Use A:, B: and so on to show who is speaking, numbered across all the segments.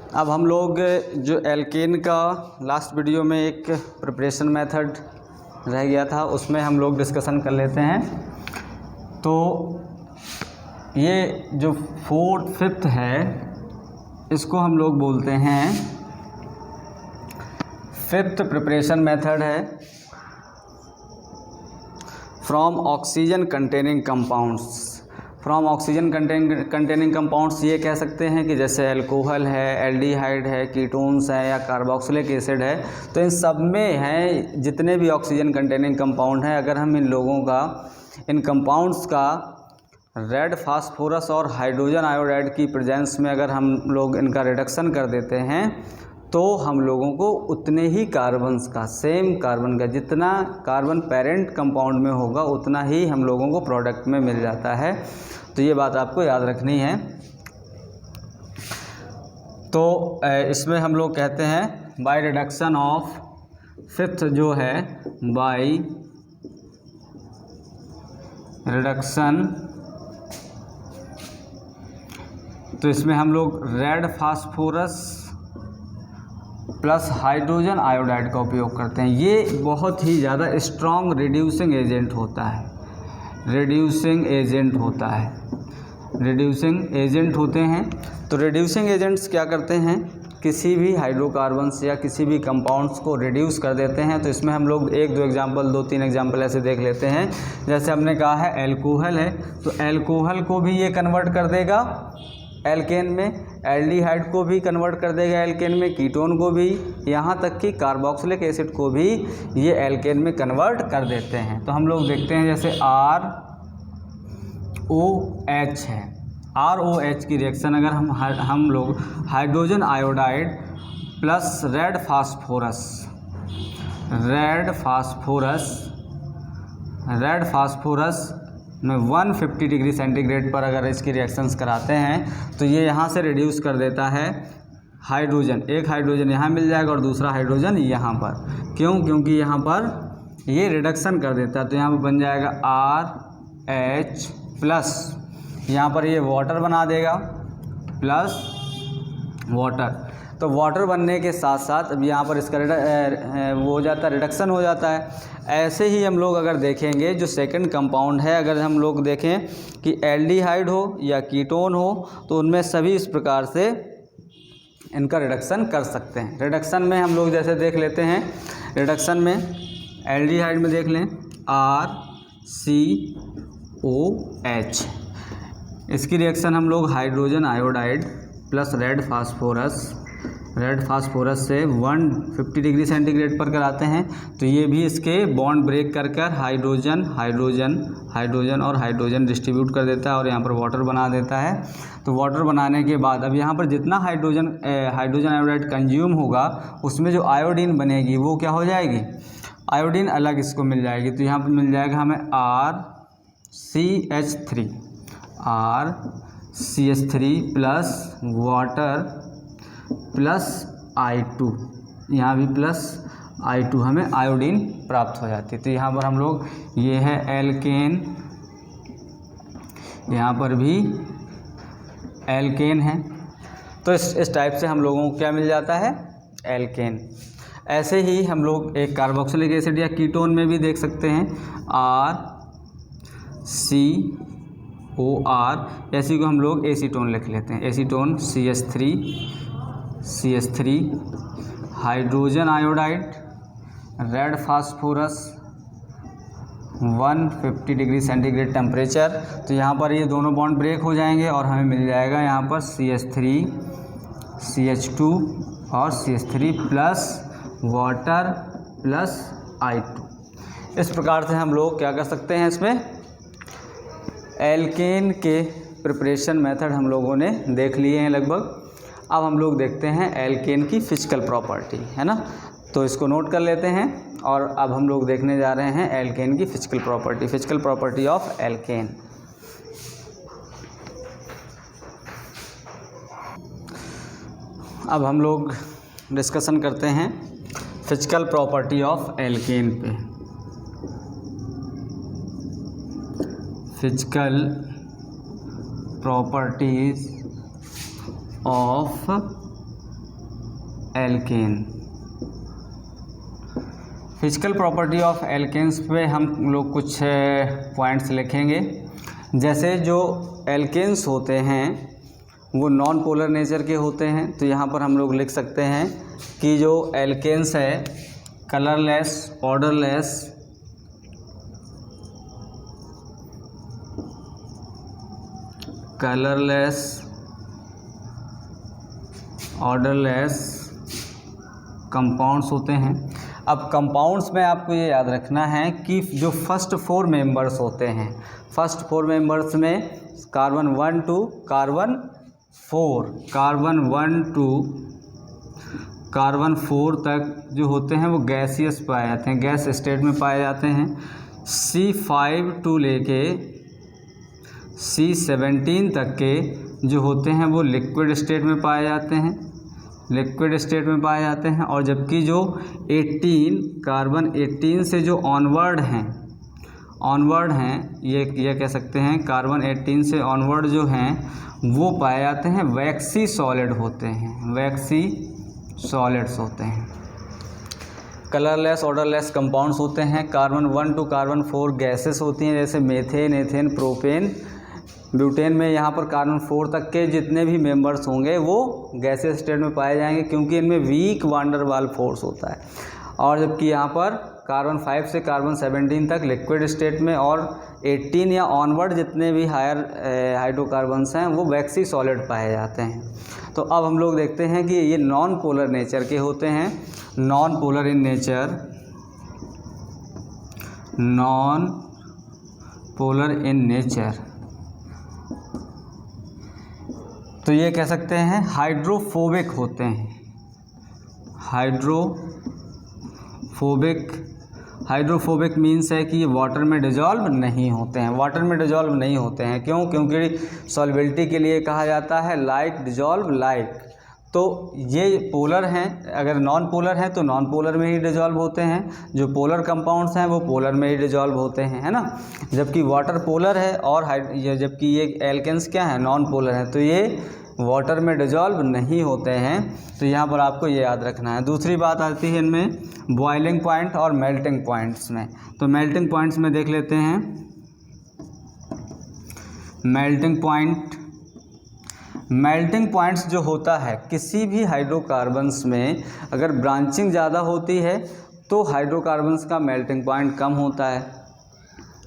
A: अब हम लोग जो एल्केन का लास्ट वीडियो में एक प्रिपरेशन मेथड रह गया था उसमें हम लोग डिस्कशन कर लेते हैं। तो ये जो फिफ्थ है इसको हम लोग बोलते हैं फिफ्थ प्रिपरेशन मेथड है from oxygen containing compounds. From oxygen containing compounds ये कह सकते हैं कि जैसे अल्कोहल है, एल्डिहाइड है, कीटोन्स है या कार्बोक्सिलिक एसिड है, तो इन सब में हैं जितने भी ऑक्सीजन कंटेनिंग कंपाउंड हैं, अगर हम इन लोगों का इन कंपाउंड्स का रेड फास्फोरस और हाइड्रोजन आयोडाइड की प्रेजेंस में अगर हम लोग इनका रिडक्शन कर देते हैं तो हम लोगों को उतने ही कार्बन्स का, सेम कार्बन का जितना कार्बन पेरेंट कंपाउंड में होगा उतना ही हम लोगों को प्रोडक्ट में मिल जाता है। तो ये बात आपको याद रखनी है। तो इसमें हम लोग कहते हैं बाय रिडक्शन ऑफ फिफ्थ जो है बाय रिडक्शन, तो इसमें हम लोग red phosphorus plus hydrogen iodide का उपयोग करते हैं। ये बहुत ही ज़्यादा स्ट्रॉन्ग रिड्यूसिंग एजेंट होता है, रिड्यूसिंग एजेंट होता है, रिड्यूसिंग एजेंट होते हैं। तो रिड्यूसिंग एजेंट्स क्या करते हैं, किसी भी हाइड्रोकार्बन्स या किसी भी कंपाउंड्स को रिड्यूस कर देते हैं। तो इसमें हम लोग दो तीन एग्जांपल ऐसे देख लेते हैं। जैसे हमने कहा है एल्कोहल है, तो एल्कोहल को भी ये कन्वर्ट कर देगा एल्केन में, एल्डिहाइड को भी कन्वर्ट कर देगा एल्केन में, कीटोन को भी, यहाँ तक कि कार्बोक्सिलिक एसिड को भी ये एल्केन में कन्वर्ट कर देते हैं। तो हम लोग देखते हैं जैसे ROH है, ROH की रिएक्शन अगर हम लोग hydrogen iodide plus red phosphorus में 150 डिग्री सेंटीग्रेड पर अगर इसकी रिएक्शंस कराते हैं तो ये यहाँ से रिड्यूस कर देता है हाइड्रोजन। एक हाइड्रोजन यहाँ मिल जाएगा और दूसरा हाइड्रोजन यहाँ पर। क्यों? क्योंकि यहाँ पर ये रिडक्शन कर देता है। तो यहाँ पर बन जाएगा RH प्लस, यहाँ पर ये वाटर बना देगा प्लस वाटर। तो वाटर बनने के साथ साथ अब यहाँ पर इसका वो हो जाता है, रिडक्शन हो जाता है। ऐसे ही हम लोग अगर देखेंगे जो सेकंड कंपाउंड है, अगर हम लोग देखें कि एल्डिहाइड हो या कीटोन हो तो उनमें सभी इस प्रकार से इनका रिडक्शन कर सकते हैं। रिडक्शन में हम लोग जैसे देख लेते हैं, रिडक्शन में एल्डिहाइड में देख लें RCOH, इसकी रिएक्शन हम लोग hydrogen iodide plus red phosphorus से 150 डिग्री सेंटीग्रेड पर कराते हैं। तो ये भी इसके बॉन्ड ब्रेक कर हाइड्रोजन और हाइड्रोजन डिस्ट्रीब्यूट कर देता है और यहाँ पर वाटर बना देता है। तो वाटर बनाने के बाद अब यहाँ पर जितना हाइड्रोजन आयोडाइड कंज्यूम होगा उसमें जो आयोडीन बनेगी वो क्या हो जाएगी, आयोडीन अलग इसको मिल जाएगी। तो यहाँ पर मिल जाएगा हमें RCH3 plus water plus I2, यहाँ भी प्लस I2 हमें आयोडीन प्राप्त हो जाती है। तो यहाँ पर हम लोग ये है एल्केन, यहाँ पर भी एल्केन है। तो इस टाइप से हम लोगों को क्या मिल जाता है, एल्केन। ऐसे ही हम लोग एक कार्बोक्सिलिक एसिड या कीटोन में भी देख सकते हैं RCOR, ऐसी को हम लोग एसीटोन लिख लेते हैं, acetone CH3 hydrogen iodide red phosphorus 150 degree centigrade temperature. तो यहाँ पर ये दोनों बॉन्ड ब्रेक हो जाएंगे और हमें मिल जाएगा यहाँ पर CH3 CH2 और CH3 plus water plus I2। इस प्रकार से हम लोग क्या कर सकते हैं, इसमें एल्केन के प्रिपरेशन मेथड हम लोगों ने देख लिए हैं लगभग। अब हम लोग देखते हैं एल्केन की फिजिकल प्रॉपर्टी, है ना। तो इसको नोट कर लेते हैं और अब हम लोग देखने जा रहे हैं एल्केन की फिजिकल प्रॉपर्टी ऑफ एल्केन। अब हम लोग डिस्कशन करते हैं फिजिकल प्रॉपर्टी ऑफ एल्केन पे। Physical properties of alkane. Physical property of alkanes पे हम लोग कुछ पॉइंट्स लिखेंगे। जैसे जो एल्केन्स होते हैं वो नॉन पोलर नेचर के होते हैं, तो यहाँ पर हम लोग लिख सकते हैं कि जो एल्केन्स है कलरलेस, ऑर्डरलेस, ऑर्डरलेस कंपाउंड्स होते हैं। अब कंपाउंड्स में आपको ये याद रखना है कि जो फर्स्ट 4 मेंबर्स होते हैं, फर्स्ट 4 मेंबर्स में कार्बन 1 to कार्बन 4 तक जो होते हैं वो गैसियस पाए जाते हैं, गैस स्टेट में पाए जाते हैं। C5 to लेके C17 तक के जो होते हैं वो लिक्विड स्टेट में पाए जाते हैं, लिक्विड स्टेट में पाए जाते हैं। और जबकि जो 18 कार्बन 18 से जो ऑनवर्ड हैं ये कह सकते हैं कार्बन 18 से ऑनवर्ड जो हैं वो पाए जाते हैं वैक्सी सॉलिड होते हैं, वैक्सी सॉलिड्स होते हैं। कलरलेस ऑर्डरलेस कंपाउंड्स होते हैं। कार्बन 1 to कार्बन 4 गैसेस होती हैं, जैसे मेथेन, एथेन, प्रोपेन, ब्यूटेन में यहाँ पर कार्बन 4 तक के जितने भी मेंबर्स होंगे वो गैसेस स्टेट में पाए जाएंगे, क्योंकि इनमें week van der Waals force होता है। और जबकि यहाँ पर कार्बन 5 से कार्बन 17 तक लिक्विड स्टेट में, और 18 या ऑनवर्ड जितने भी हायर हाइड्रोकार्बन्स हैं वो वैक्सी सॉलिड पाए जाते हैं। तो अब हम लोग देखते हैं कि ये नॉन पोलर नेचर के होते हैं, non polar in nature, non polar in nature. तो ये कह सकते हैं हाइड्रोफोबिक होते हैं, हाइड्रोफोबिक मीन्स है कि ये वाटर में डिजॉल्व नहीं होते हैं, वाटर में डिजॉल्व नहीं होते हैं। क्यों? क्योंकि सॉल्बिलिटी के लिए कहा जाता है लाइक डिजॉल्व लाइक। तो ये पोलर हैं, अगर नॉन पोलर हैं तो नॉन पोलर में ही डिजॉल्व होते हैं, जो पोलर कंपाउंड्स हैं वो पोलर में ही डिजॉल्व होते हैं, है ना। जबकि वाटर पोलर है और जबकि ये एल्केन्स क्या है, नॉन पोलर हैं, तो ये वाटर में डिजॉल्व नहीं होते हैं। तो यहाँ पर आपको ये याद रखना है। दूसरी बात आती है इनमें बॉइलिंग पॉइंट और मेल्टिंग पॉइंट्स में। तो मेल्टिंग पॉइंट्स में देख लेते हैं। मेल्टिंग पॉइंट्स जो होता है किसी भी हाइड्रोकार्बन्स में, अगर ब्रांचिंग ज़्यादा होती है तो हाइड्रोकार्बन्स का मेल्टिंग पॉइंट कम होता है,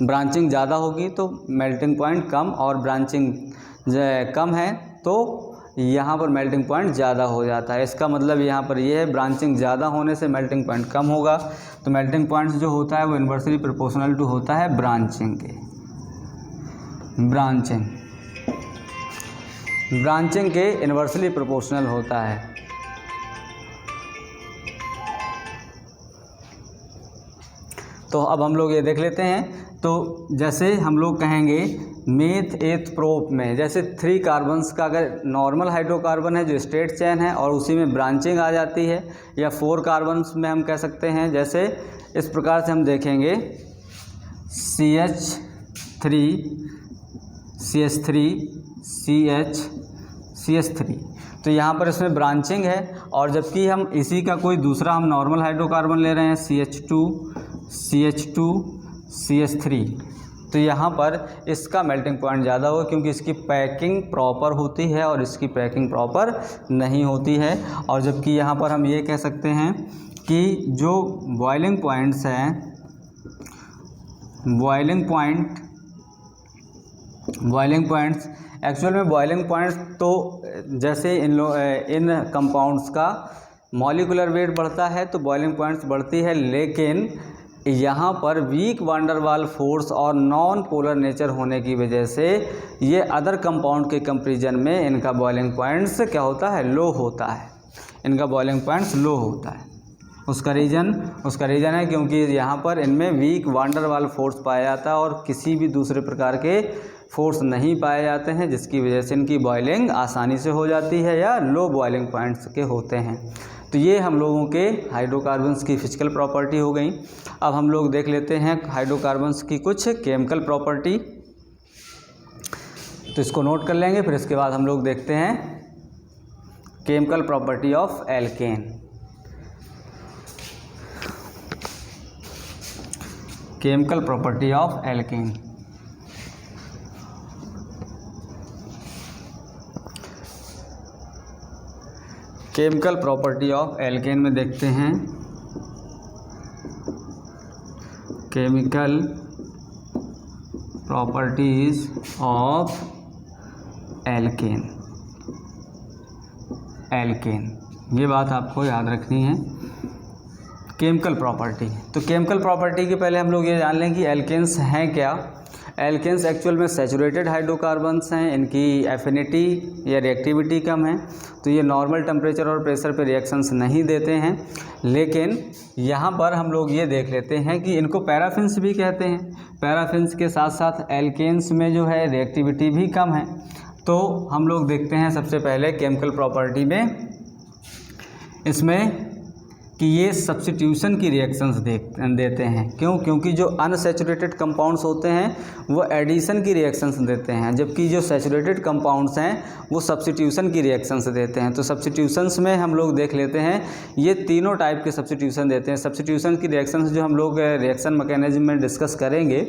A: ब्रांचिंग ज़्यादा होगी तो मेल्टिंग पॉइंट कम, और ब्रांचिंग कम है तो यहाँ पर मेल्टिंग पॉइंट ज़्यादा हो जाता है। इसका मतलब यहाँ पर ये है ब्रांचिंग ज़्यादा होने से मेल्टिंग पॉइंट कम होगा। तो मेल्टिंग पॉइंट्स जो होता है वो इन्वर्सली प्रोपोर्शनल टू होता है ब्रांचिंग के, ब्रांचिंग के इन्वर्सली प्रोपोर्शनल होता है। तो अब हम लोग ये देख लेते हैं। तो जैसे हम लोग कहेंगे मेथ एथ प्रोप में, जैसे 3 कार्बन्स का अगर नॉर्मल हाइड्रोकार्बन है जो स्ट्रेट चेन है और उसी में ब्रांचिंग आ जाती है, या 4 कार्बन्स में हम कह सकते हैं, जैसे इस प्रकार से हम देखेंगे CH3 तो यहाँ पर इसमें ब्रांचिंग है। और जबकि हम इसी का कोई दूसरा हम नॉर्मल हाइड्रोकार्बन ले रहे हैं CH3 तो यहाँ पर इसका मेल्टिंग पॉइंट ज़्यादा होगा, क्योंकि इसकी पैकिंग प्रॉपर होती है और इसकी पैकिंग प्रॉपर नहीं होती है। और जबकि यहाँ पर हम ये कह सकते हैं कि जो बॉइलिंग पॉइंट्स हैं, बॉइलिंग पॉइंट्स एक्चुअल में बॉइलिंग पॉइंट्स तो जैसे इन कंपाउंड्स का मॉलिक्यूलर वेट बढ़ता है तो बॉइलिंग पॉइंट्स बढ़ती है, लेकिन यहाँ पर week van der Waals force और नॉन पोलर नेचर होने की वजह से ये अदर कंपाउंड के कंपैरिजन में इनका बॉइलिंग पॉइंट्स क्या होता है, लो होता है, इनका बॉइलिंग पॉइंट्स लो होता है। उसका रीज़न है क्योंकि यहाँ पर इनमें week van der Waals force पाया जाता है और किसी भी दूसरे प्रकार के फोर्स नहीं पाए जाते हैं, जिसकी वजह से इनकी बॉइलिंग आसानी से हो जाती है या लो बॉइलिंग पॉइंट्स के होते हैं। तो ये हम लोगों के हाइड्रोकार्बन्स की फिजिकल प्रॉपर्टी हो गई। अब हम लोग देख लेते हैं हाइड्रोकार्बन्स की कुछ केमिकल प्रॉपर्टी। तो इसको नोट कर लेंगे, फिर इसके बाद हम लोग देखते हैं chemical property of alkane. Chemical property of alkane. Chemical property of alkane में देखते हैं chemical properties of alkane. Alkane, ये बात आपको याद रखनी है। केमिकल प्रॉपर्टी, तो केमिकल प्रॉपर्टी के पहले हम लोग ये जान लें कि एल्केन्स हैं क्या। एल्केन्स एक्चुअल में सैचुरेटेड हाइड्रोकार्बन्स हैं, इनकी एफिनिटी या रिएक्टिविटी कम है, तो ये नॉर्मल टेम्परेचर और प्रेशर पे रिएक्शंस नहीं देते हैं। लेकिन यहाँ पर हम लोग ये देख लेते हैं कि इनको पैराफिन्स भी कहते हैं। पैराफिन्स के साथ साथ एल्केन्स में जो है रिएक्टिविटी भी कम है। तो हम लोग देखते हैं सबसे पहले केमिकल प्रॉपर्टी में इसमें कि ये सब्स्टिट्यूशन की रिएक्शंस देते हैं। क्यों? क्योंकि जो अनसैचुरेटेड कंपाउंड्स होते हैं वो एडिशन की रिएक्शंस देते हैं, जबकि जो सैचुरेटेड कंपाउंड्स हैं वो सब्स्टिट्यूशन की रिएक्शंस देते हैं। तो सब्स्टिट्यूशंस में हम लोग देख लेते हैं, ये तीनों टाइप के सब्स्टिट्यूशन देते हैं। सब्स्टिट्यूशन की रिएक्शंस जो हम लोग रिएक्शन मैकेनिज्म में डिस्कस करेंगे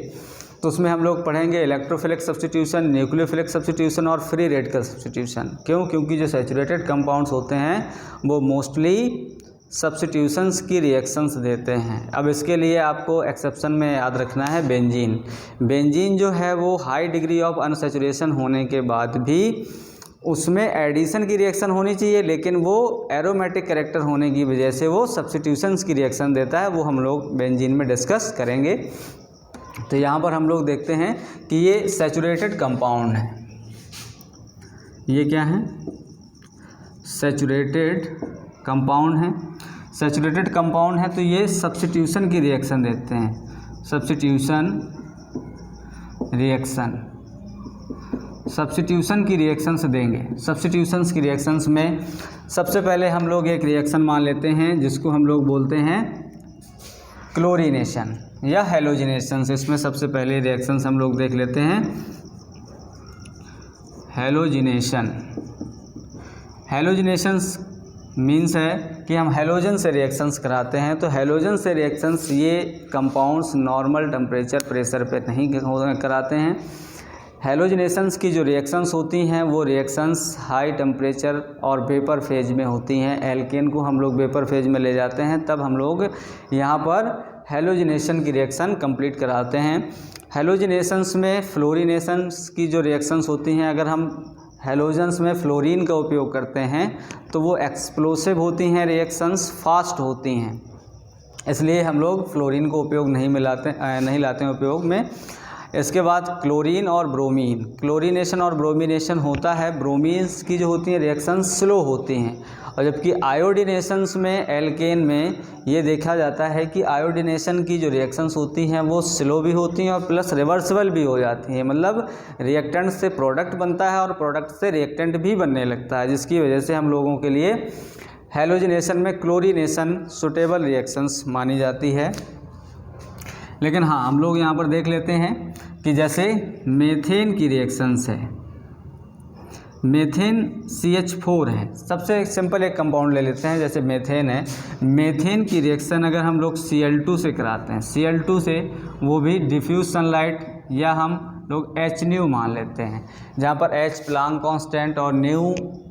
A: तो उसमें हम लोग पढ़ेंगे इलेक्ट्रोफिलिक सब्स्टिट्यूशन, न्यूक्लियोफिलिक सब्स्टिट्यूशन और फ्री रेडिकल सब्स्टिट्यूशन। क्यों? क्योंकि जो सैचुरेटेड कंपाउंड्स होते हैं वो मोस्टली सब्स्टिट्यूशंस की रिएक्शंस देते हैं। अब इसके लिए आपको एक्सेप्शन में याद रखना है बेंजीन। बेंजीन जो है वो हाई डिग्री ऑफ अनसैचुरेशन होने के बाद भी उसमें एडिशन की रिएक्शन होनी चाहिए, लेकिन वो एरोमेटिक कैरेक्टर होने की वजह से वो सब्स्टिट्यूशंस की रिएक्शन देता है। वो हम लोग बेंजीन में डिस्कस करेंगे। तो यहाँ पर हम लोग देखते हैं कि ये सैचुरेटेड कंपाउंड है। ये क्या है? सैचुरेटेड कंपाउंड है। सैचुरेटेड कंपाउंड है तो ये सब्स्टिट्यूशन की रिएक्शन देते हैं। सब्स्टिट्यूशन रिएक्शन, सब्स्टिट्यूशन की रिएक्शंस देंगे। सब्स्टिट्यूशंस की रिएक्शंस में सबसे पहले हम लोग एक रिएक्शन मान लेते हैं जिसको हम लोग बोलते हैं क्लोरीनेशन या हैलोजिनेशन। इसमें सबसे पहले रिएक्शंस हम लोग देख लेते हैं हैलोजिनेशन। हैलोजिनेशंस मीन्स है कि हम हैलोजन से रिएक्शंस कराते हैं। तो हैलोजन से रिएक्शंस ये कंपाउंड्स नॉर्मल टेम्परेचर प्रेशर पे नहीं कराते हैं। हैलोजिनेशंस की जो रिएक्शंस होती हैं वो रिएक्शंस हाई टेम्परेचर और वेपर फेज में होती हैं। एल्केन को हम लोग वेपर फेज में ले जाते हैं, तब हम लोग यहाँ पर हैलोजिनेशन की रिएक्शन कंप्लीट कराते हैं। हैलोजिनेशंस में फ्लोरीनेशंस की जो रिएक्शंस होती हैं, अगर हम हैलोजन्स में फ्लोरीन का उपयोग करते हैं तो वो एक्सप्लोसिव होती हैं, रिएक्शंस फास्ट होती हैं, इसलिए हम लोग फ्लोरीन को उपयोग नहीं लाते हैं उपयोग में। इसके बाद क्लोरीन और ब्रोमीन, क्लोरीनेशन और ब्रोमिनेशन होता है। ब्रोमीन्स की जो होती हैं रिएक्शंस स्लो होती हैं, और जबकि आयोडीनेशंस में एल्केन में ये देखा जाता है कि आयोडीनेशन की जो रिएक्शंस होती हैं वो स्लो भी होती हैं और प्लस रिवर्सिबल भी हो जाती हैं। मतलब रिएक्टेंट से प्रोडक्ट बनता है और प्रोडक्ट से रिएक्टेंट भी बनने लगता है, जिसकी वजह से हम लोगों के लिए हैलोजिनेशन में क्लोरीनेशन सुटेबल रिएक्शंस मानी जाती है। लेकिन हाँ, हम लोग यहाँ पर देख लेते हैं कि जैसे मीथेन की रिएक्शंस है, मीथेन CH4 है। सबसे सिंपल एक कंपाउंड ले लेते हैं, जैसे मीथेन है। मीथेन की रिएक्शन अगर हम लोग Cl2 से कराते हैं, Cl2 से, वो भी डिफ्यूज सनलाइट या हम लोग Hν मान लेते हैं, जहाँ पर H प्लांक कांस्टेंट और ν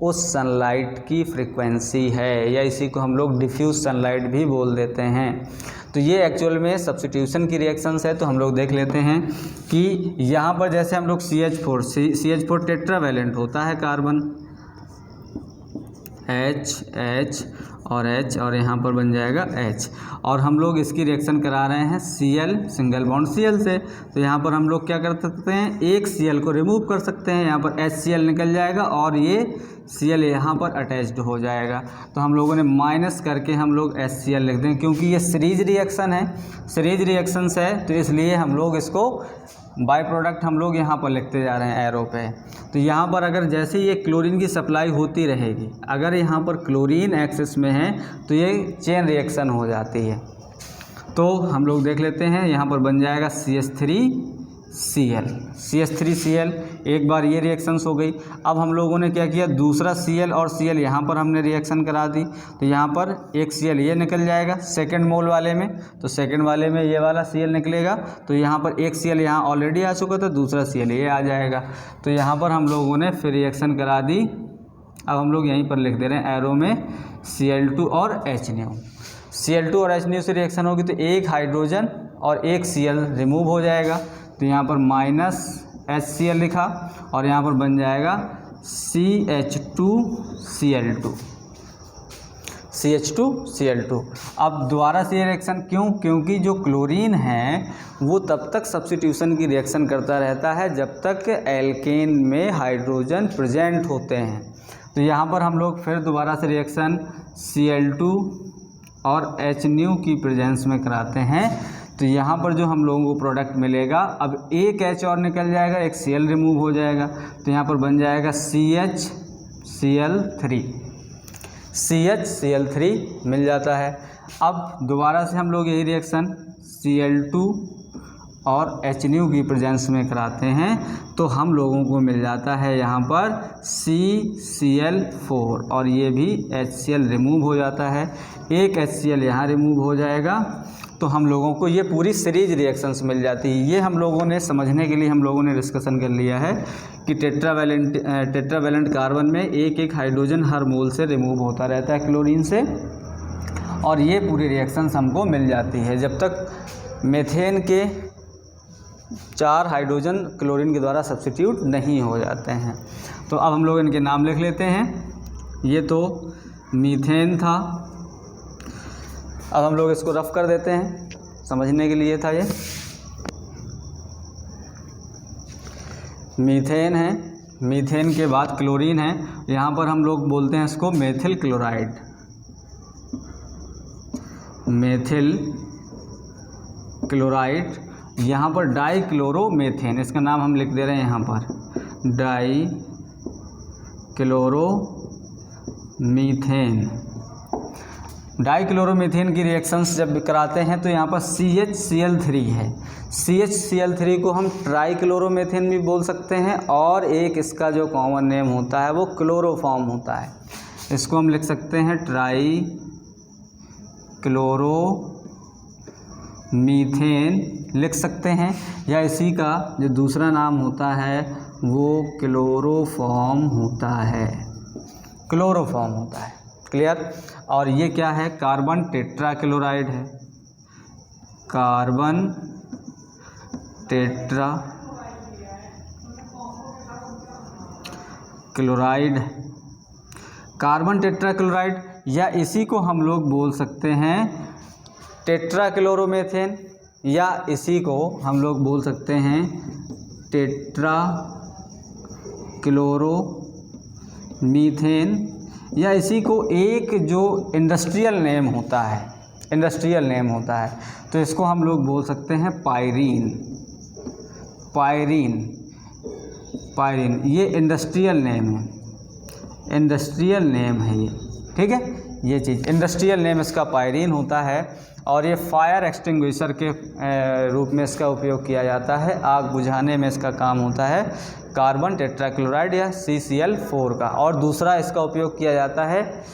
A: उस सनलाइट की फ्रीक्वेंसी है, या इसी को हम लोग डिफ्यूज सनलाइट भी बोल देते हैं। तो ये एक्चुअल में सब्स्टिट्यूशन की रिएक्शंस है। तो हम लोग देख लेते हैं कि यहाँ पर जैसे हम लोग CH4 टेट्रावैलेंट होता है कार्बन, H और H, और यहाँ पर बन जाएगा H, और हम लोग इसकी रिएक्शन करा रहे हैं Cl सिंगल बॉन्ड Cl से। तो यहाँ पर हम लोग क्या कर सकते हैं, एक Cl को रिमूव कर सकते हैं, यहाँ पर HCl निकल जाएगा और ये Cl यहाँ पर अटैच्ड हो जाएगा। तो हम लोगों ने माइनस करके हम लोग HCl लिख दें, क्योंकि ये सीरीज रिएक्शन है, सीरीज रिएक्शंस है, तो इसलिए हम लोग इसको बाय प्रोडक्ट हम लोग यहाँ पर लिखते जा रहे हैं एरो पे। तो यहाँ पर अगर जैसे ये क्लोरीन की सप्लाई होती रहेगी, अगर यहाँ पर क्लोरीन एक्सिस में है तो ये चेन रिएक्शन हो जाती है। तो हम लोग देख लेते हैं, यहाँ पर बन जाएगा CH3 Cl, CH3Cl, एक बार ये रिएक्शंस हो गई। अब हम लोगों ने क्या किया, दूसरा Cl और Cl यहाँ पर हमने रिएक्शन करा दी, तो यहाँ पर एक Cl ये निकल जाएगा सेकंड मोल वाले में, तो सेकंड वाले में ये वाला Cl निकलेगा, तो यहाँ पर एक Cl यहाँ ऑलरेडी आ चुका था, दूसरा Cl ये आ जाएगा। तो यहाँ पर हम लोगों ने फिर रिएक्शन करा दी। अब हम लोग यहीं पर लिख दे रहे हैं एरो में Cl2 और HNO। Cl2 और HNO से रिएक्शन होगी तो एक हाइड्रोजन और एक Cl रिमूव हो जाएगा, तो यहाँ पर -HCl लिखा और यहाँ पर बन जाएगा CH2Cl2। अब दोबारा से ये रिएक्शन क्यों, क्योंकि जो क्लोरीन है वो तब तक सब्स्टिट्यूशन की रिएक्शन करता रहता है जब तक एल्केन में हाइड्रोजन प्रेजेंट होते हैं। तो यहाँ पर हम लोग फिर दोबारा से रिएक्शन Cl2 और HNO की प्रेजेंस में कराते हैं, तो यहाँ पर जो हम लोगों को प्रोडक्ट मिलेगा, अब एक H और निकल जाएगा, एक Cl रिमूव हो जाएगा, तो यहाँ पर बन जाएगा CHCl3 मिल जाता है। अब दोबारा से हम लोग यही रिएक्शन Cl2 और HNO की प्रेजेंस में कराते हैं, तो हम लोगों को मिल जाता है यहाँ पर CCl4 और ये भी HCl रिमूव हो जाता है, एक HCl यहाँ रिमूव हो जाएगा, तो हम लोगों को ये पूरी सीरीज रिएक्शंस मिल जाती है। ये हम लोगों ने समझने के लिए हम लोगों ने डिस्कशन कर लिया है कि टेट्रावैलेंट कार्बन में एक एक हाइड्रोजन हर मोल से रिमूव होता रहता है क्लोरीन से, और ये पूरी रिएक्शंस हमको मिल जाती है जब तक मेथेन के 4 हाइड्रोजन क्लोरीन के द्वारा सब्स्टिट्यूट नहीं हो जाते हैं। तो अब हम लोग इनके नाम लिख लेते हैं। ये तो मीथेन था, अब हम लोग इसको रफ कर देते हैं, समझने के लिए था ये। मीथेन है, मीथेन के बाद क्लोरीन है, यहाँ पर हम लोग बोलते हैं इसको मेथिल क्लोराइड, मेथिल क्लोराइड। यहाँ पर डाइक्लोरोमेथेन, इसका नाम हम लिख दे रहे हैं यहाँ पर डाइक्लोरोमीथेन। डाइक्लोरोमीथेन की रिएक्शंस जब कराते हैं तो यहाँ पर CHCl3 है, CHCl3 को हम ट्राइक्लोरोमेथेन भी बोल सकते हैं, और एक इसका जो कॉमन नेम होता है वो क्लोरोफॉर्म होता है, इसको हम लिख सकते हैं ट्राइक्लोरोमीथेन लिख सकते हैं, या इसी का जो दूसरा नाम होता है वो क्लोरोफॉर्म होता है, क्लोरोफॉर्म होता है। क्लियर। और ये क्या है, कार्बन टेट्राक्लोराइड है, कार्बन टेट्राक्लोराइड, कार्बन टेट्राक्लोराइड, या इसी को हम लोग बोल सकते हैं टेट्राक्लोरोमेथेन, या इसी को हम लोग बोल सकते हैं टेट्राक्लोरोमीथेन, या इसी को एक जो इंडस्ट्रियल नेम होता है, तो इसको हम लोग बोल सकते हैं पायरीन। ये इंडस्ट्रियल नेम है ये, ठीक है, ये चीज़ इंडस्ट्रियल नेम इसका पायरीन होता है, और ये फायर एक्सटिंग्विशर के रूप में इसका उपयोग किया जाता है, आग बुझाने में इसका काम होता है कार्बन टेट्राक्लोराइड या CCl4 का। और दूसरा इसका उपयोग किया जाता है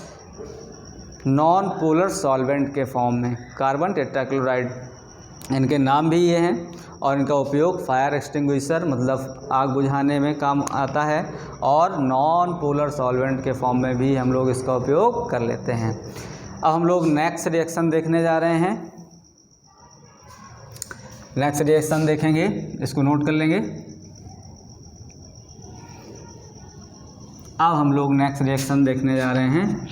A: नॉन पोलर सॉल्वेंट के फॉर्म में, कार्बन टेट्राक्लोराइड, इनके नाम भी ये हैं, और इनका उपयोग फायर एक्सटिंग्विशर मतलब आग बुझाने में काम आता है, और नॉन पोलर सॉल्वेंट के फॉर्म में भी हम लोग इसका उपयोग कर लेते हैं। अब हम लोग नेक्स्ट रिएक्शन देखने जा रहे हैं, नेक्स्ट रिएक्शन देखेंगे, इसको नोट कर लेंगे। अब हम लोग नेक्स्ट रिएक्शन देखने जा रहे हैं।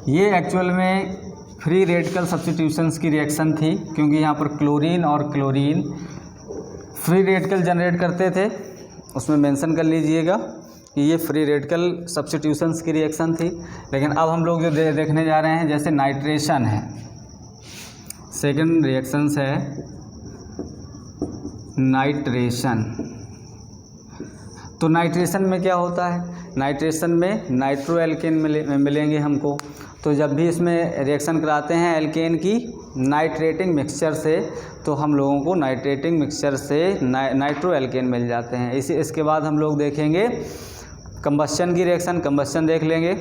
A: ये एक्चुअल में फ्री रेडिकल सब्स्टिट्यूशंस की रिएक्शन थी, क्योंकि यहाँ पर क्लोरीन और क्लोरीन फ्री रेडिकल जनरेट करते थे, उसमें मेंशन कर लीजिएगा कि ये फ्री रेडिकल सब्स्टिट्यूशंस की रिएक्शन थी। लेकिन अब हम लोग जो देखने जा रहे हैं, जैसे नाइट्रेशन है, सेकंड रिएक्शंस है नाइट्रेशन। तो नाइट्रेशन में क्या होता है, नाइट्रेशन में नाइट्रो एल्केन मिलेंगे हमको, तो जब भी इसमें रिएक्शन कराते हैं एल्केन की नाइट्रेटिंग मिक्सचर से, तो हम लोगों को नाइट्रेटिंग मिक्सचर से नाइट्रो एल्केन मिल जाते हैं। इसके बाद हम लोग देखेंगे कंबस्शन की रिएक्शन, कंबस्शन देख लेंगे।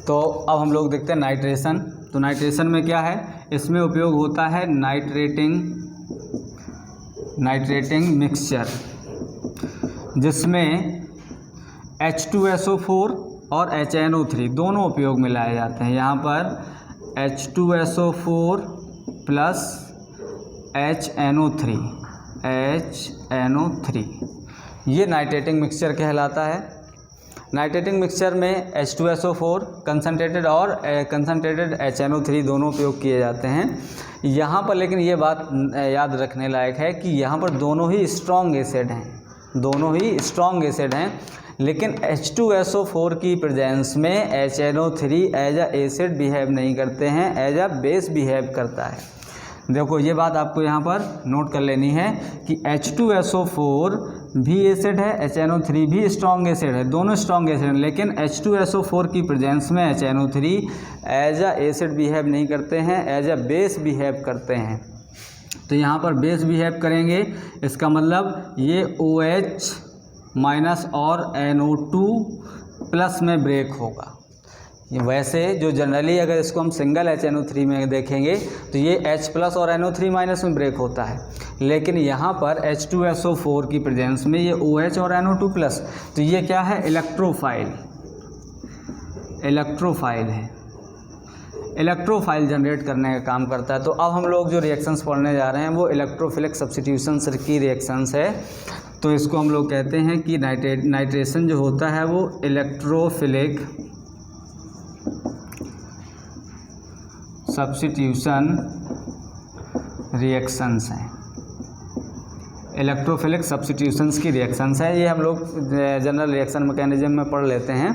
A: तो अब हम लोग देखते हैं नाइट्रेशन। तो नाइट्रेशन में क्या है, इसमें उपयोग होता है नाइट्रेटिंग मिक्सचर, जिसमें H2SO4 और HNO3 दोनों उपयोग में लाए जाते हैं। यहाँ पर H2SO4 प्लस HNO3 ये नाइट्रेटिंग मिक्सचर कहलाता है। नाइट्रेटिंग मिक्सचर में H2SO4 कंसनट्रेटेड और कंसनट्रेटेड HNO3 दोनों उपयोग किए जाते हैं। यहाँ पर लेकिन ये बात याद रखने लायक है कि यहाँ पर दोनों ही स्ट्रॉन्ग एसिड हैं, लेकिन H2SO4 की प्रेजेंस में HNO3 as a acid behave नहीं करते हैं, एज अ बेस बिहेव करता है। देखो ये बात आपको यहाँ पर नोट कर लेनी है कि H2SO4 भी एसिड है, HNO3 भी स्ट्रॉन्ग एसिड है, दोनों स्ट्रॉन्ग एसिड हैं, लेकिन H2SO4 की प्रेजेंस में HNO3 as a acid behave नहीं करते हैं, एज अ बेस बिहेव करते हैं। तो यहाँ पर बेस बिहेव करेंगे, इसका मतलब ये OH माइनस और NO2 प्लस में ब्रेक होगा। वैसे जो जनरली अगर इसको हम सिंगल HNO3 में देखेंगे तो ये H प्लस और NO3 माइनस में ब्रेक होता है, लेकिन यहाँ पर H2SO4 की प्रेजेंस में ये OH और NO2 प्लस, तो ये क्या है, इलेक्ट्रोफाइल जनरेट करने का काम करता है। तो अब हम लोग जो रिएक्शंस पढ़ने जा रहे हैं वो इलेक्ट्रोफिलिक सब्स्टिट्यूशन की रिएक्शंस है। तो इसको हम लोग कहते हैं कि नाइट्रेशन जो होता है वो इलेक्ट्रोफिलिक सब्स्टिट्यूशन रिएक्शंस हैं, इलेक्ट्रोफिलिक सब्स्टिट्यूशंस की रिएक्शंस है। ये हम लोग जनरल रिएक्शन मैकेनिज्म में पढ़ लेते हैं।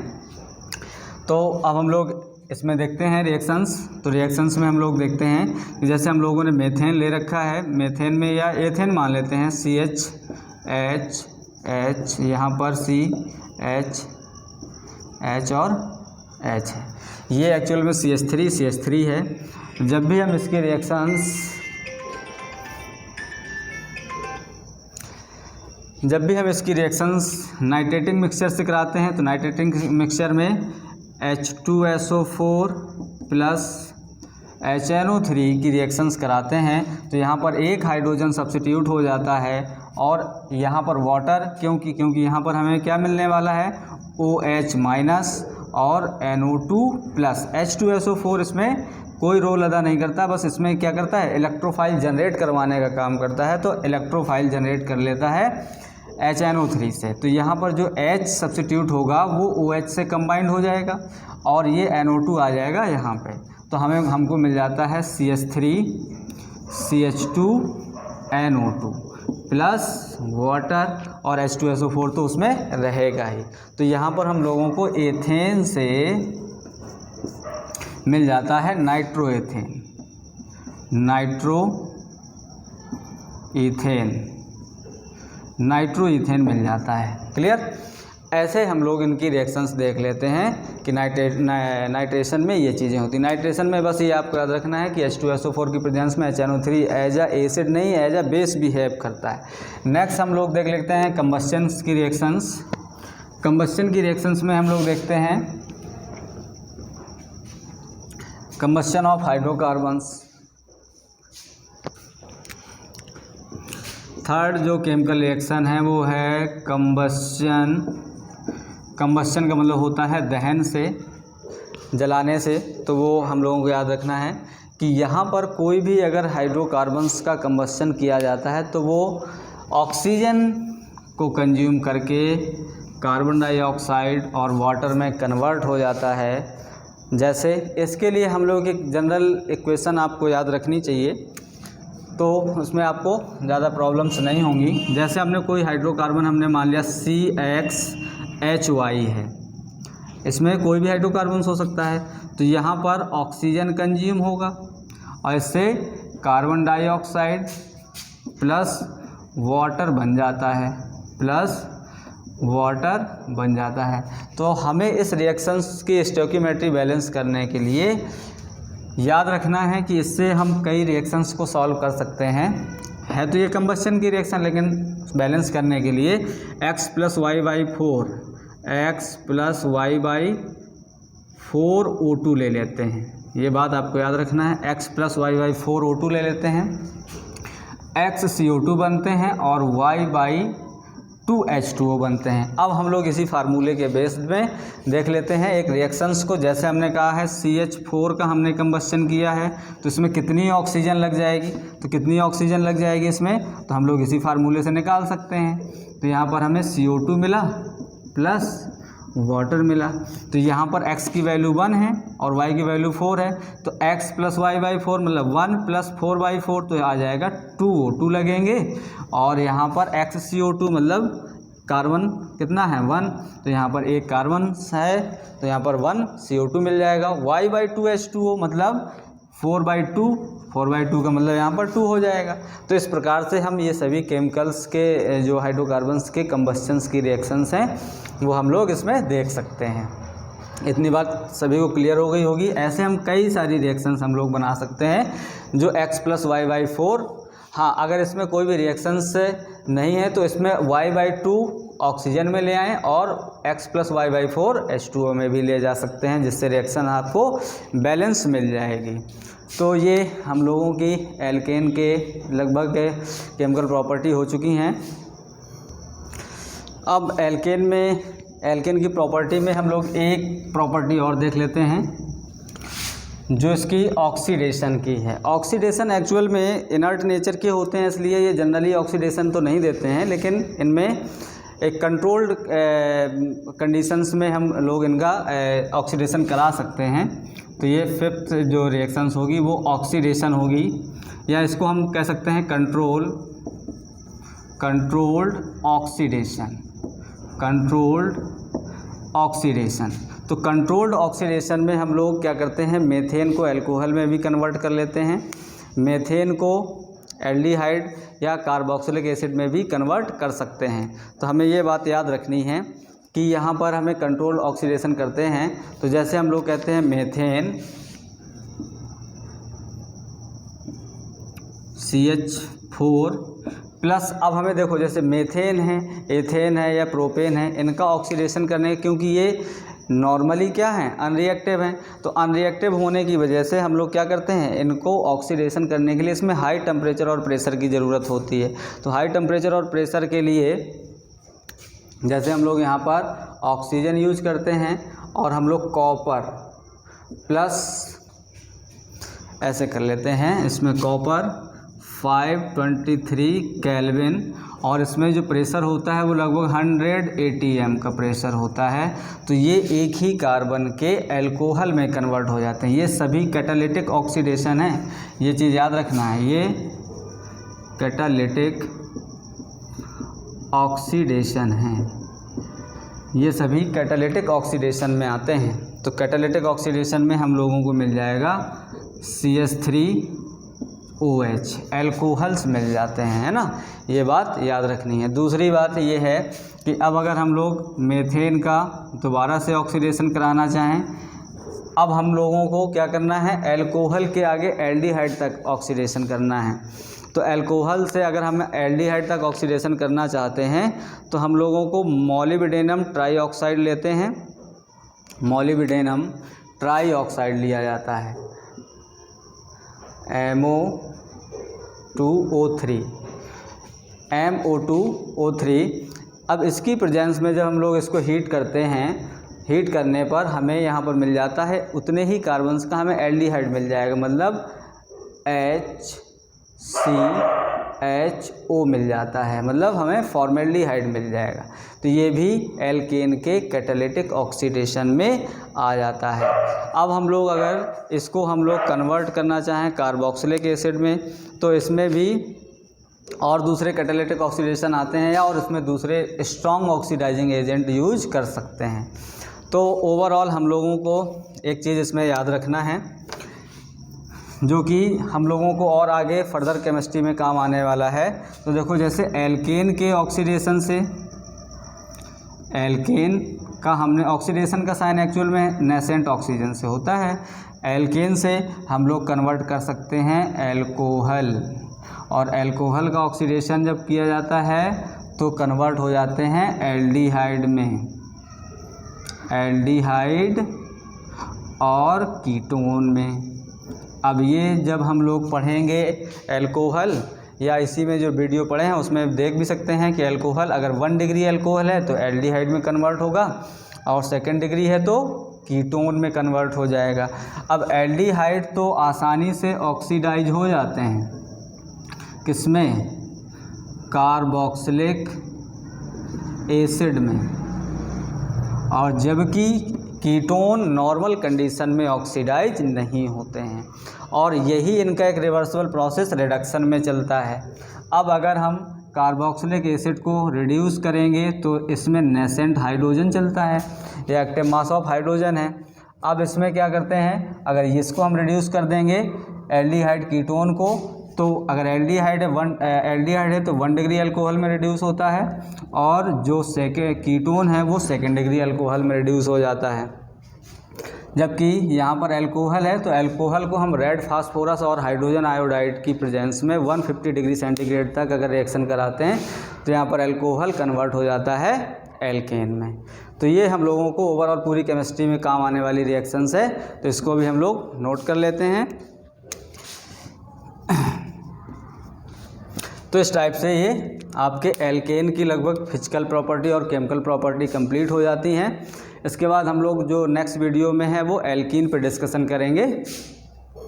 A: तो अब हम लोग इसमें देखते हैं रिएक्शंस। तो रिएक्शंस में हम लोग देखते हैं कि जैसे हम लोगों ने मेथेन ले रखा है, मेथेन में या एथेन मान लेते हैं, CH यहाँ पर CH और H है, ये एक्चुअल में CH3 है। जब भी हम इसकी रिएक्शंस नाइट्रेटिंग मिक्सचर से कराते हैं, तो नाइट्रेटिंग मिक्सचर में H2SO4 प्लस HNO3 की रिएक्शंस कराते हैं, तो यहाँ पर एक हाइड्रोजन सब्स्टिट्यूट हो जाता है और यहाँ पर वाटर, क्योंकि यहाँ पर हमें क्या मिलने वाला है, OH माइनस और NO2 प्लस। H2SO4 इसमें कोई रोल अदा नहीं करता, बस इसमें क्या करता है, इलेक्ट्रोफाइल जनरेट करवाने का काम करता है। तो इलेक्ट्रोफाइल जनरेट कर लेता है HNO3 से। तो यहाँ पर जो H सब्स्टिट्यूट होगा वो OH से कंबाइंड हो जाएगा और ये NO2 आ जाएगा यहाँ पे, तो हमको मिल जाता है CH3CH2NO2 प्लस वाटर और H2SO4 तो उसमें रहेगा ही। तो यहाँ पर हम लोगों को एथेन से मिल जाता है नाइट्रोइथेन मिल जाता है। क्लियर। ऐसे हम लोग इनकी रिएक्शंस देख लेते हैं कि नाइट्रेशन में ये चीज़ें होती हैं। नाइट्रेशन में बस ये आपको याद रखना है कि H2SO4 की प्रेजेंस में HNO3 एज अ एसिड नहीं, एज अ बेस बिहेव करता है। नेक्स्ट हम लोग देख लेते हैं कंबस्शन की रिएक्शंस। कंबस्शन की रिएक्शंस में हम लोग देखते हैं कंबस्शन ऑफ हाइड्रोकार्बन्स। थर्ड जो केमिकल रिएक्शन है वो है कंबस्शन। कंबस्शन का मतलब होता है दहन से, जलाने से। तो वो हम लोगों को याद रखना है कि यहाँ पर कोई भी अगर हाइड्रोकार्बन्स का कंबस्शन किया जाता है तो वो ऑक्सीजन को कंज्यूम करके कार्बन डाइऑक्साइड और वाटर में कन्वर्ट हो जाता है। जैसे इसके लिए हम लोग एक जनरल इक्वेशन आपको याद रखनी चाहिए, तो उसमें आपको ज़्यादा प्रॉब्लम्स नहीं होंगी। जैसे हमने कोई हाइड्रोकार्बन हमने मान लिया CXHY है, इसमें कोई भी हाइड्रोकार्बन्स हो सकता है। तो यहाँ पर ऑक्सीजन कंज्यूम होगा और इससे कार्बन डाइऑक्साइड प्लस वाटर बन जाता है, तो हमें इस रिएक्शंस की स्टोइकियोमेट्री बैलेंस करने के लिए याद रखना है कि इससे हम कई रिएक्शंस को सॉल्व कर सकते हैं। है तो ये कंबस्शन की रिएक्शन, लेकिन बैलेंस करने के लिए x + y/4 O2 ले लेते हैं। ये बात आपको याद रखना है। x + y/4 O2 ले लेते हैं, x CO2 बनते हैं और y/2 H2O बनते हैं। अब हम लोग इसी फार्मूले के बेस में देख लेते हैं एक रिएक्शंस को। जैसे हमने कहा है CH4 का हमने कंबस्शन किया है, तो इसमें कितनी ऑक्सीजन लग जाएगी, तो कितनी ऑक्सीजन लग जाएगी इसमें, तो हम लोग इसी फार्मूले से निकाल सकते हैं। तो यहाँ पर हमें CO2 मिला प्लस वाटर मिला। तो यहाँ पर x की वैल्यू 1 है और y की वैल्यू 4 है, तो x + y/4 मतलब 1 + 4/4, तो आ जाएगा 2 O2 लगेंगे। और यहाँ पर x CO2 मतलब कार्बन कितना है 1, तो यहाँ पर एक कार्बन है, तो यहाँ पर 1 CO2 मिल जाएगा। y/2 H2O मतलब 4/2 का मतलब यहाँ पर 2 हो जाएगा। तो इस प्रकार से हम ये सभी केमिकल्स के जो हाइड्रोकार्बन्स के कंबस्शंस की रिएक्शंस हैं वो हम लोग इसमें देख सकते हैं। इतनी बात सभी को क्लियर हो गई होगी। ऐसे हम कई सारी रिएक्शंस हम लोग बना सकते हैं जो x + y/4। हाँ, अगर इसमें कोई भी रिएक्शंस नहीं है तो इसमें y/2 ऑक्सीजन में ले आएँ और x + y/4 H2O में भी ले जा सकते हैं, जिससे रिएक्शन आपको बैलेंस मिल जाएगी। तो ये हम लोगों की एल्केन के लगभग केमिकल प्रॉपर्टी हो चुकी हैं। अब एल्केन की प्रॉपर्टी में हम लोग एक प्रॉपर्टी और देख लेते हैं जो इसकी ऑक्सीडेशन की है। ऑक्सीडेशन एक्चुअल में इनर्ट नेचर के होते हैं, इसलिए ये जनरली ऑक्सीडेशन तो नहीं देते हैं, लेकिन इनमें एक कंट्रोल्ड कंडीशंस में हम लोग इनका ऑक्सीडेशन करा सकते हैं। तो ये 5th जो रिएक्शंस होगी वो ऑक्सीडेशन होगी, या इसको हम कह सकते हैं कंट्रोल्ड ऑक्सीडेशन। तो कंट्रोल्ड ऑक्सीडेशन में हम लोग क्या करते हैं, मेथेन को अल्कोहल में भी कन्वर्ट कर लेते हैं, मेथेन को एल्डिहाइड या कार्बोक्सिलिक एसिड में भी कन्वर्ट कर सकते हैं। तो हमें ये बात याद रखनी है कि यहाँ पर हमें कंट्रोल ऑक्सीडेशन करते हैं। तो जैसे हम लोग कहते हैं मेथेन CH4 प्लस, अब हमें देखो जैसे मेथेन है, एथेन है या प्रोपेन है, इनका ऑक्सीडेशन करने, क्योंकि ये नॉर्मली क्या है अनरिएक्टिव हैं, तो अनरिएक्टिव होने की वजह से हम लोग क्या करते हैं, इनको ऑक्सीडेशन करने के लिए इसमें हाई टेम्परेचर और प्रेशर की ज़रूरत होती है। तो हाई टेम्परेचर और प्रेशर के लिए जैसे हम लोग यहाँ पर ऑक्सीजन यूज करते हैं और हम लोग कॉपर प्लस ऐसे कर लेते हैं, इसमें कॉपर 523 केल्विन, और इसमें जो प्रेशर होता है वो लगभग 100 ATM का प्रेशर होता है। तो ये एक ही कार्बन के अल्कोहल में कन्वर्ट हो जाते हैं। ये सभी कैटालिटिक ऑक्सीडेशन है, ये चीज़ याद रखना है, ये कैटालिटिक ऑक्सीडेशन है, ये सभी कैटालिटिक ऑक्सीडेशन में आते हैं। तो कैटालिटिक ऑक्सीडेशन में हम लोगों को मिल जाएगा CH3OH, अल्कोहल्स मिल जाते हैं, है ना। ये बात याद रखनी है। दूसरी बात ये है कि अब अगर हम लोग मेथेन का दोबारा से ऑक्सीडेशन कराना चाहें, अब हम लोगों को क्या करना है, अल्कोहल के आगे एल्डिहाइड तक ऑक्सीडेशन करना है। तो अल्कोहल से अगर हम एल्डिहाइड तक ऑक्सीडेशन करना चाहते हैं तो हम लोगों को मोलिब्डेनम ट्राईऑक्साइड लेते हैं, मोलिब्डेनम ट्राईऑक्साइड लिया जाता है, MO2O3। अब इसकी प्रेजेंस में जब हम लोग इसको हीट करते हैं, हीट करने पर हमें यहाँ पर मिल जाता है उतने ही कार्बन्स का हमें एल्डिहाइड मिल जाएगा, मतलब HCHO मिल जाता है, मतलब हमें फॉर्मेल्डिहाइड मिल जाएगा। तो ये भी एल्केन के कैटालिटिक ऑक्सीडेशन में आ जाता है। अब हम लोग अगर इसको हम लोग कन्वर्ट करना चाहें कार्बोक्सिलिक एसिड में, तो इसमें भी और दूसरे कैटालिटिक ऑक्सीडेशन आते हैं, या और इसमें दूसरे स्ट्रॉन्ग ऑक्सीडाइजिंग एजेंट यूज कर सकते हैं। तो ओवरऑल हम लोगों को एक चीज़ इसमें याद रखना है जो कि हम लोगों को और आगे फर्दर केमिस्ट्री में काम आने वाला है। तो देखो जैसे एल्केन के ऑक्सीडेशन से एल्केन का हमने ऑक्सीडेशन का साइन एक्चुअल में नेसेंट ऑक्सीजन से होता है। एल्केन से हम लोग कन्वर्ट कर सकते हैं एल्कोहल, और एल्कोहल का ऑक्सीडेशन जब किया जाता है तो कन्वर्ट हो जाते हैं एल्डिहाइड में, एल्डिहाइड और कीटोन में। अब ये जब हम लोग पढ़ेंगे एल्कोहल, या इसी में जो वीडियो पढ़े हैं उसमें देख भी सकते हैं कि एल्कोहल अगर 1 डिग्री एल्कोहल है तो एल्डिहाइड में कन्वर्ट होगा, और 2nd डिग्री है तो कीटोन में कन्वर्ट हो जाएगा। अब एल्डिहाइड तो आसानी से ऑक्सीडाइज हो जाते हैं, किसमें? कार्बोक्सिलिक एसिड में, और जबकि कीटोन नॉर्मल कंडीशन में ऑक्सीडाइज नहीं होते हैं, और यही इनका एक रिवर्सिबल प्रोसेस रिडक्शन में चलता है। अब अगर हम कार्बोक्सिलिक एसिड को रिड्यूस करेंगे तो इसमें नेसेंट हाइड्रोजन चलता है, ये एक्टिव मास ऑफ हाइड्रोजन है। अब इसमें क्या करते हैं, अगर इसको हम रिड्यूस कर देंगे एल्डिहाइड कीटोन को, तो अगर एल्डिहाइड है तो 1 डिग्री अल्कोहल में रिड्यूस होता है, और जो कीटोन है वो 2nd डिग्री अल्कोहल में रिड्यूस हो जाता है। जबकि यहाँ पर एल्कोहल है तो एल्कोहल को हम रेड फास्फोरस और हाइड्रोजन आयोडाइड की प्रेजेंस में 150 डिग्री सेंटीग्रेड तक अगर रिएक्शन कराते हैं तो यहाँ पर एल्कोहल कन्वर्ट हो जाता है एल्केन में। तो ये हम लोगों को ओवरऑल पूरी केमिस्ट्री में काम आने वाली रिएक्शंस है, तो इसको भी हम लोग नोट कर लेते हैं। तो इस टाइप से ये आपके एल्केन की लगभग फिजिकल प्रॉपर्टी और केमिकल प्रॉपर्टी कंप्लीट हो जाती हैं। इसके बाद हम लोग जो नेक्स्ट वीडियो में है वो एल्कीन पे डिस्कशन करेंगे।